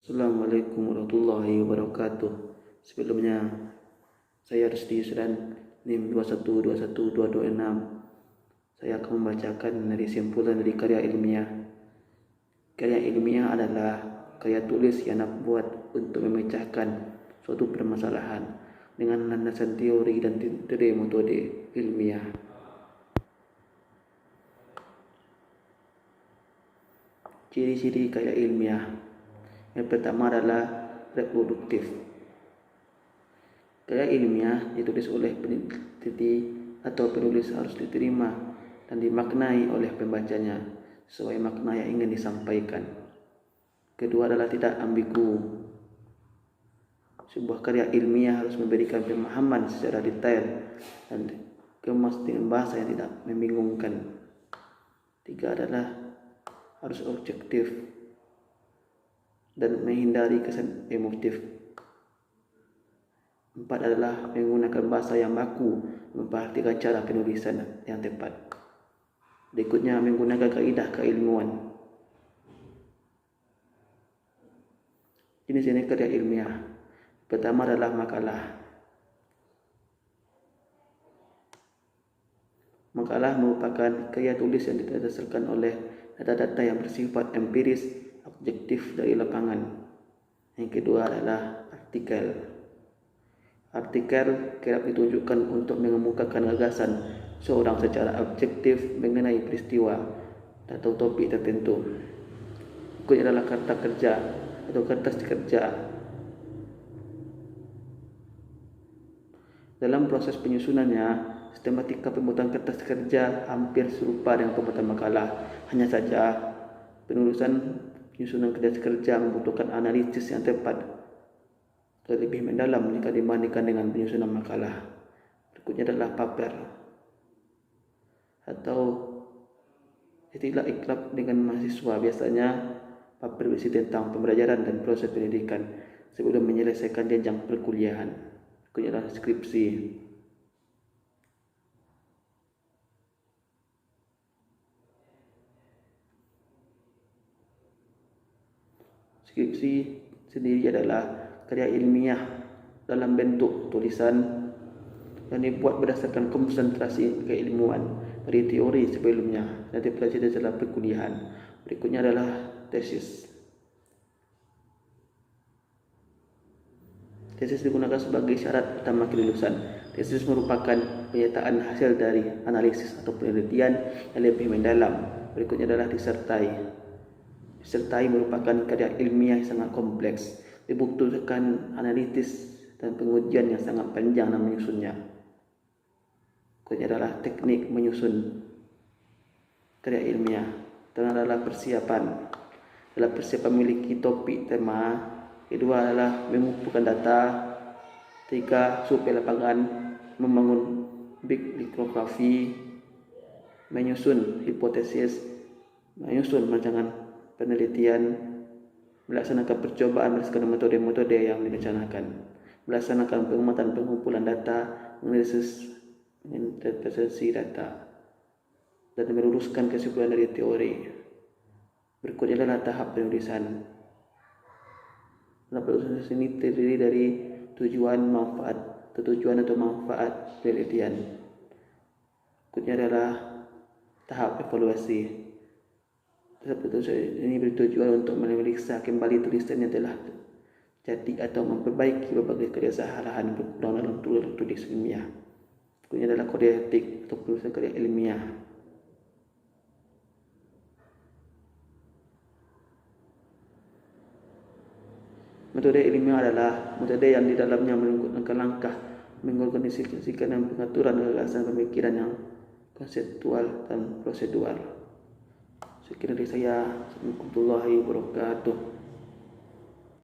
Assalamualaikum warahmatullahi wabarakatuh. Sebelumnya, saya Rusdi Yusran, NIM 2121226. Saya akan membacakan dari simpulan dari karya ilmiah. Karya ilmiah adalah karya tulis yang dibuat untuk memecahkan suatu permasalahan dengan landasan teori dan metode ilmiah. Ciri-ciri karya ilmiah. Yang pertama adalah reproduktif. Karya ilmiah ditulis oleh peneliti atau penulis harus diterima dan dimaknai oleh pembacanya sesuai makna yang ingin disampaikan. Kedua adalah tidak ambigu. Sebuah karya ilmiah harus memberikan pemahaman secara detail dan kemas dengan bahasa yang tidak membingungkan. Tiga adalah harus objektif dan menghindari kesan emotif. Empat adalah menggunakan bahasa yang baku, memperhatikan cara penulisan yang tepat. Berikutnya menggunakan kaidah keilmuan. Jenis-jenis karya ilmiah. Pertama adalah makalah. Makalah merupakan karya tulis yang didasarkan oleh data-data yang bersifat empiris, objektif dari lapangan. Yang kedua adalah artikel. Artikel kerap ditunjukkan untuk mengemukakan gagasan seorang secara objektif mengenai peristiwa atau topik tertentu. Berikutnya adalah karta kerja atau kertas kerja. Dalam proses penyusunannya, sistematika pembuatan kertas kerja hampir serupa dengan pembuatan makalah. Hanya saja penyusunan kertas kerja membutuhkan analisis yang tepat lebih mendalam jika dibandingkan dengan penyusunan makalah. Berikutnya adalah paper atau istilah iklab dengan mahasiswa. Biasanya paper berisi tentang pembelajaran dan proses pendidikan sebelum menyelesaikan jenjang perkuliahan. Berikutnya adalah skripsi. Skripsi sendiri adalah karya ilmiah dalam bentuk tulisan yang dibuat berdasarkan konsentrasi keilmuan dari teori sebelumnya dan dipelajari dalam perkuliahan. Berikutnya adalah tesis. Tesis digunakan sebagai syarat utama kelulusan. Tesis merupakan penyataan hasil dari analisis atau penelitian yang lebih mendalam. Berikutnya adalah disertai. Disertai merupakan karya ilmiah yang sangat kompleks, dibutuhkan analitis dan pengujian yang sangat panjang dalam menyusunnya. Berikutnya adalah teknik menyusun karya ilmiah. Dan adalah persiapan. Dalam persiapan memiliki topik tema. Kedua adalah mengumpulkan data. Tiga, survei lapangan, membangun bibliografi, menyusun hipotesis, menyusun rancangan penelitian, melaksanakan percobaan berdasarkan metode-metode yang direncanakan, melaksanakan pengamatan pengumpulan data, menganalisis interpretasi data, dan meluruskan kesimpulan dari teori. Berikutnya adalah tahap penulisan. Tahap penulisan ini terdiri dari tujuan atau manfaat penelitian. Berikutnya adalah tahap evaluasi. Tahap penulisan ini bertujuan untuk memeriksa kembali tulisan yang telah jadi atau memperbaiki berbagai kesalahan kekurangan dalam tulis ilmiah. Berikutnya adalah kode etik atau penulisan karya ilmiah. Metode ilmiah adalah metode yang di dalamnya menggunakan langkah mengorganisasikan dan pengaturan gagasan pemikiran yang konseptual dan prosedural. Sekian dari saya. Assalamualaikum warahmatullahi wabarakatuh.